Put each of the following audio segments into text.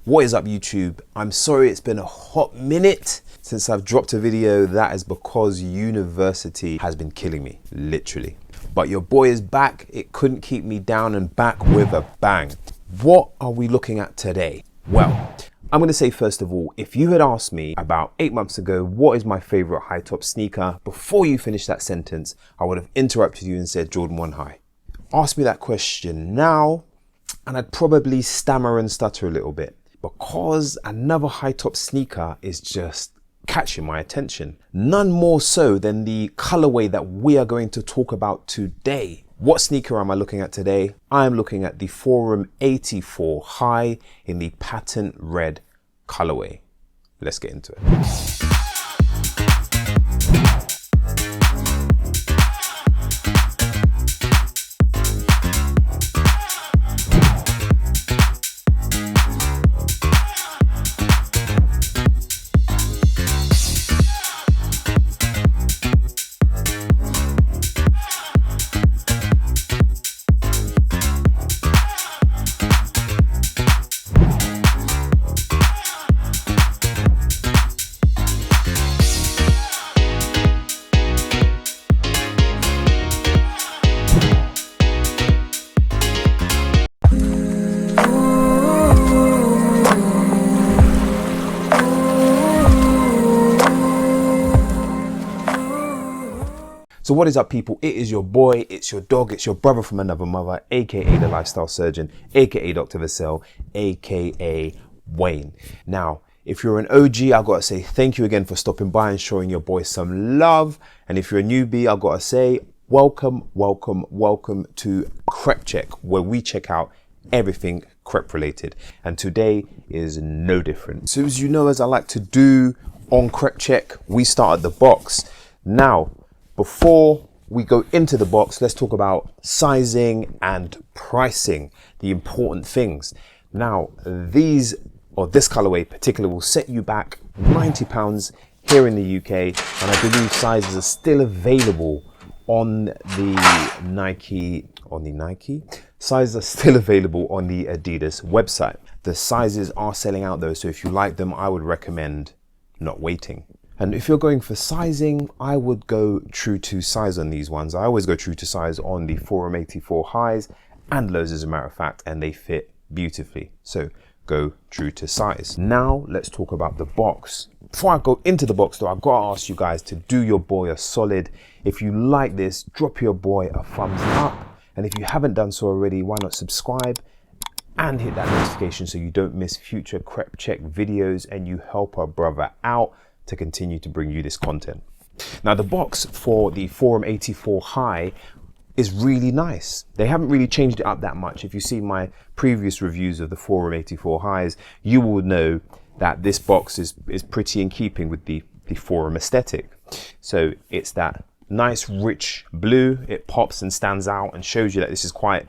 What is up, YouTube? I'm sorry it's been a hot minute since I've dropped a video. That is because university has been killing me, literally. But your boy is back. It couldn't keep me down and back with a bang. What are we looking at today? Well, I'm going to say first of all, if you had asked me about 8 months ago, what is my favorite high top sneaker, before you finish that sentence, I would have interrupted you and said Jordan 1 High. Ask me that question now and I'd probably stammer and stutter a little bit, because another high top sneaker is just catching my attention. None more so than the colorway that we are going to talk about today. What sneaker am I looking at today? I am looking at the Forum 84 High in the Patent Red Colourway. Let's get into it. So what is up, people? It is your boy, it's your dog, it's your brother from another mother, aka the Lifestyle Surgeon, aka Dr. Vassell, aka Wayne. Now, if you're an OG, I've got to say thank you again for stopping by and showing your boy some love. And if you're a newbie, I've got to say welcome, welcome, welcome to Crep Check, where we check out everything crep related. And today is no different. So as you know, as I like to do on Crep Check, we start at the box. Now, before we go into the box, let's talk about sizing and pricing, the important things. Now, this colorway particularly will set you back £90 here in the UK, and I believe sizes are still available on the Nike. Sizes are still available on the Adidas website. The sizes are selling out though, so if you like them, I would recommend not waiting. And if you're going for sizing, I would go true to size on these ones. I always go true to size on the Forum 84 highs and lows, as a matter of fact, and they fit beautifully. So go true to size. Now let's talk about the box. Before I go into the box though, I've got to ask you guys to do your boy a solid. If you like this, drop your boy a thumbs up. And if you haven't done so already, why not subscribe and hit that notification so you don't miss future Crep Check videos and you help our brother out to continue to bring you this content. Now, the box for the Forum 84 High is really nice. They haven't really changed it up that much. If you see my previous reviews of the Forum 84 Highs, you will know that this box is pretty in keeping with the Forum aesthetic. So it's that nice rich blue. It pops and stands out and shows you that this is quite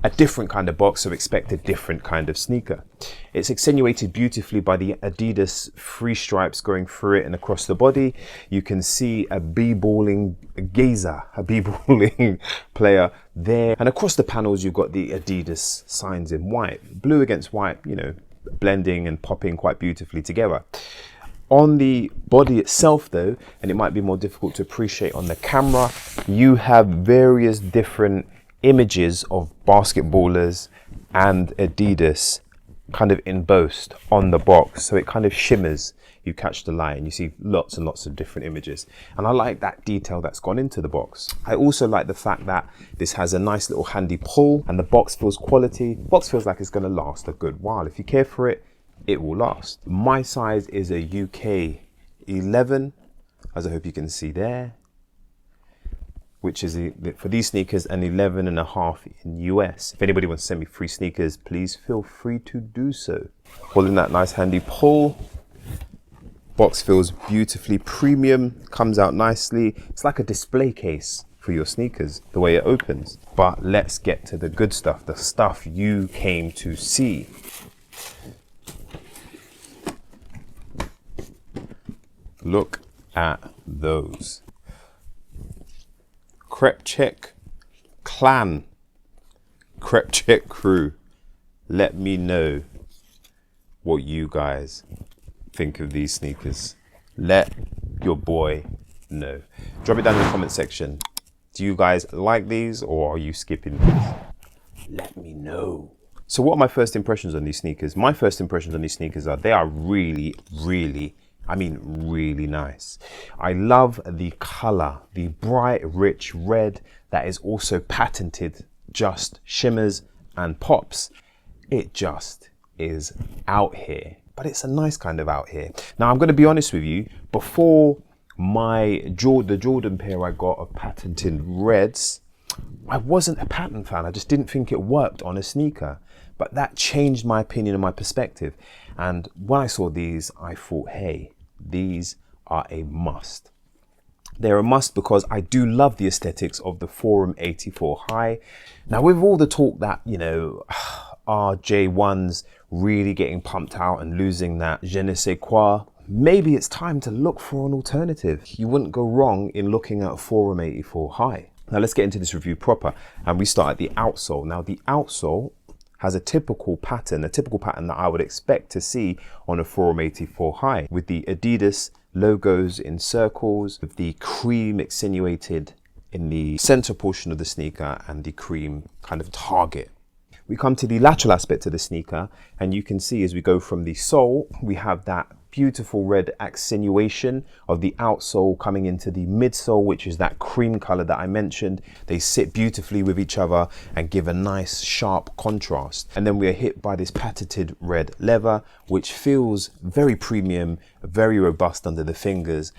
a different kind of box, so expect a different kind of sneaker. It's accentuated beautifully by the Adidas free stripes going through it and across the body. You can see a b-balling player there. And across the panels, you've got the Adidas signs in white. Blue against white, you know, blending and popping quite beautifully together. On the body itself though, and it might be more difficult to appreciate on the camera, you have various different images of basketballers and Adidas kind of embossed on the box, so it kind of shimmers. You catch the light and you see lots and lots of different images, and I like that detail that's gone into the box. I also like the fact that this has a nice little handy pull, and the box feels quality. The box feels like it's going to last a good while. If you care for it, it will last. My size is a UK 11, as I hope you can see there, which is for these sneakers an 11.5 in US. If anybody wants to send me free sneakers, please feel free to do so. Holding that nice handy pull. Box feels beautifully premium, comes out nicely. It's like a display case for your sneakers, the way it opens. But let's get to the good stuff, the stuff you came to see. Look at those. Crep Check clan, Crep Check crew, let me know what you guys think of these sneakers. Let your boy know. Drop it down in the comment section. Do you guys like these, or are you skipping these? Let me know. So what are my first impressions on these sneakers? My first impressions on these sneakers are they are really, really, I mean really nice. I love the color, the bright, rich red that is also patented, just shimmers and pops. It just is out here, but it's a nice kind of out here. Now I'm going to be honest with you, before the Jordan pair I got of patented reds, I wasn't a patent fan. I just didn't think it worked on a sneaker, but that changed my opinion and my perspective. And when I saw these, I thought, hey, these are a must. They're a must because I do love the aesthetics of the Forum 84 High. Now, with all the talk that, you know, are J1's really getting pumped out and losing that je ne sais quoi, maybe it's time to look for an alternative. You wouldn't go wrong in looking at Forum 84 High. Now let's get into this review proper, and we start at the outsole. Now the outsole has a typical pattern that I would expect to see on a Forum 84 High, with the Adidas logos in circles, with the cream accentuated in the center portion of the sneaker and the cream kind of target. We come to the lateral aspect of the sneaker, and you can see as we go from the sole, we have that beautiful red accentuation of the outsole coming into the midsole, which is that cream color that I mentioned. They sit beautifully with each other and give a nice sharp contrast. And then we are hit by this patented red leather, which feels very premium, very robust under the fingers,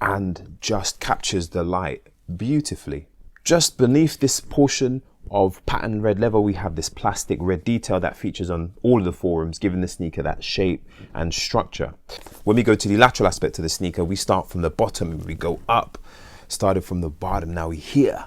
and just captures the light beautifully. Just beneath this portion of patent red leather, we have this plastic red detail that features on all of the forums, giving the sneaker that shape and structure. When we go to the lateral aspect of the sneaker, we start from the bottom and we go up. Started from the bottom, now we here.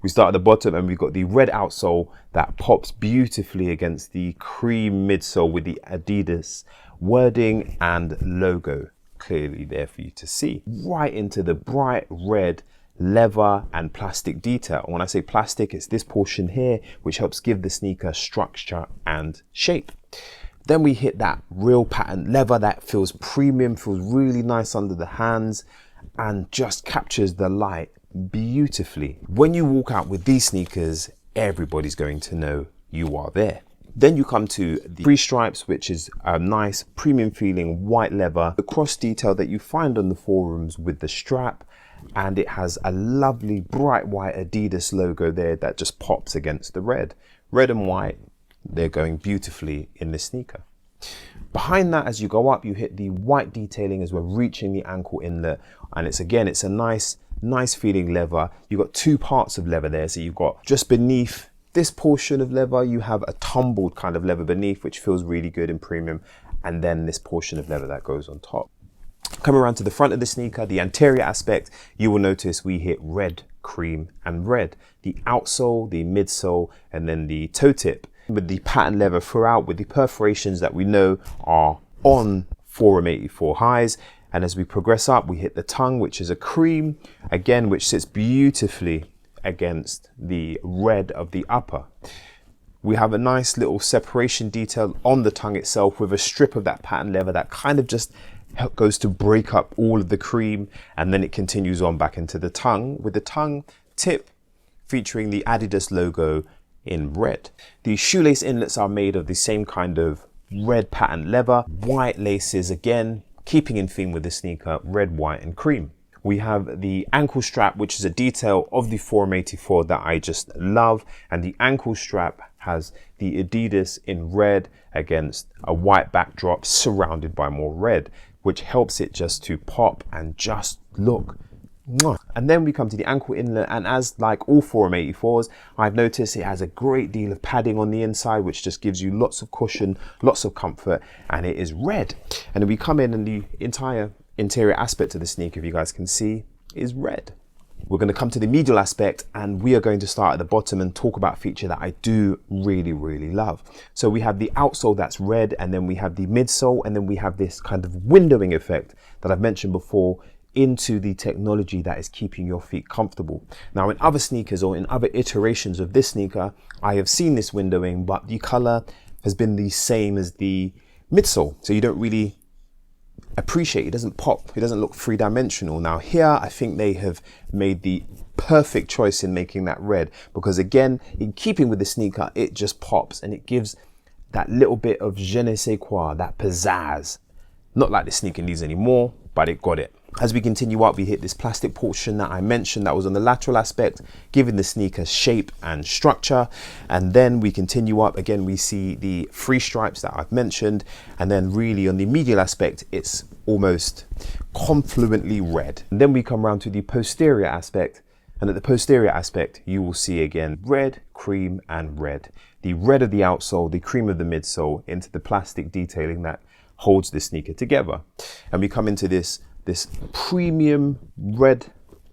We start at the bottom and we've got the red outsole that pops beautifully against the cream midsole with the Adidas wording and logo clearly there for you to see. Right into the bright red leather and plastic detail. And when I say plastic, it's this portion here, which helps give the sneaker structure and shape. Then we hit that real patent leather that feels premium, feels really nice under the hands, and just captures the light beautifully. When you walk out with these sneakers, everybody's going to know you are there. Then you come to the free stripes, which is a nice premium feeling white leather, the cross detail that you find on the forums with the strap, and it has a lovely bright white Adidas logo there that just pops against the red. Red and white, they're going beautifully in the sneaker. Behind that, as you go up, you hit the white detailing as we're reaching the ankle inlet, and it's a nice feeling leather. You've got two parts of leather there, so you've got just beneath this portion of leather, you have a tumbled kind of leather beneath, which feels really good and premium, and then this portion of leather that goes on top. Coming around to the front of the sneaker, the anterior aspect, you will notice we hit red, cream, and red. The outsole, the midsole, and then the toe tip with the patent leather throughout, with the perforations that we know are on Forum 84 Highs. And as we progress up, we hit the tongue, which is a cream, again, which sits beautifully against the red of the upper. We have a nice little separation detail on the tongue itself with a strip of that patent leather that kind of just goes to break up all of the cream, and then it continues on back into the tongue, with the tongue tip featuring the Adidas logo in red. The shoelace inlets are made of the same kind of red patent leather, white laces again, keeping in theme with the sneaker, red, white, and cream. We have the ankle strap, which is a detail of the Forum 84 that I just love, and the ankle strap has the Adidas in red against a white backdrop surrounded by more red, which helps it just to pop and just look. And then we come to the ankle inlet, and as like all Forum 84s, I've noticed it has a great deal of padding on the inside, which just gives you lots of cushion, lots of comfort, and it is red. And then we come in, and the entire interior aspect of the sneaker, if you guys can see, is red. We're going to come to the medial aspect, and we are going to start at the bottom and talk about a feature that I do really love. So we have the outsole that's red, and then we have the midsole, and then we have this kind of windowing effect that I've mentioned before into the technology that is keeping your feet comfortable. Now in other sneakers or in other iterations of this sneaker, I have seen this windowing, but the color has been the same as the midsole, so you don't really appreciate it. It doesn't pop, it doesn't look three-dimensional. Now here I think they have made the perfect choice in making that red, because again, in keeping with the sneaker, it just pops and it gives that little bit of je ne sais quoi, that pizzazz. Not like the sneaker needs anymore, but it got it. As we continue up, we hit this plastic portion that I mentioned that was on the lateral aspect, giving the sneaker shape and structure. And then we continue up, again, we see the free stripes that I've mentioned. And then really on the medial aspect, it's almost confluently red. And then we come around to the posterior aspect. And at the posterior aspect, you will see again, red, cream, and red. The red of the outsole, the cream of the midsole, into the plastic detailing that holds the sneaker together. And we come into this premium red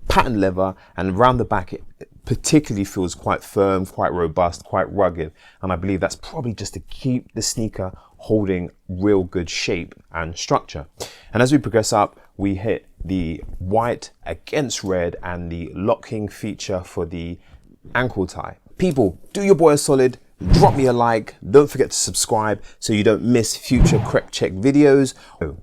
patent leather, and around the back it particularly feels quite firm, quite robust, quite rugged, and I believe that's probably just to keep the sneaker holding real good shape and structure. And as we progress up, we hit the white against red and the locking feature for the ankle tie. People, do your boy a solid, drop me a like, don't forget to subscribe so you don't miss future crep check videos.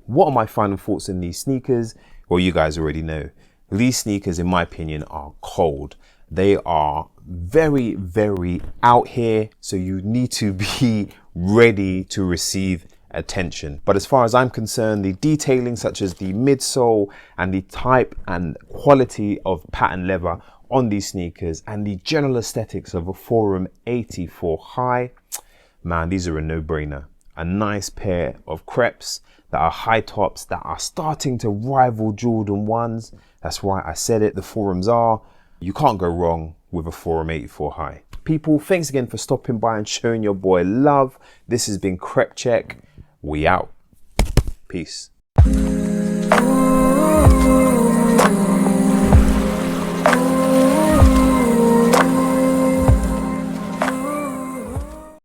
What are my final thoughts on these sneakers? Well, you guys already know. These sneakers, in my opinion, are cold. They are very, very out here, so you need to be ready to receive attention. But as far as I'm concerned, the detailing such as the midsole and the type and quality of patent leather on these sneakers and the general aesthetics of a Forum 84 high, man, these are a no-brainer. A nice pair of crepes that are high tops that are starting to rival Jordan 1's. That's right, I said it, the Forums are. You can't go wrong with a Forum 84 high. People, thanks again for stopping by and showing your boy love. This has been Crep Check. We out. Peace.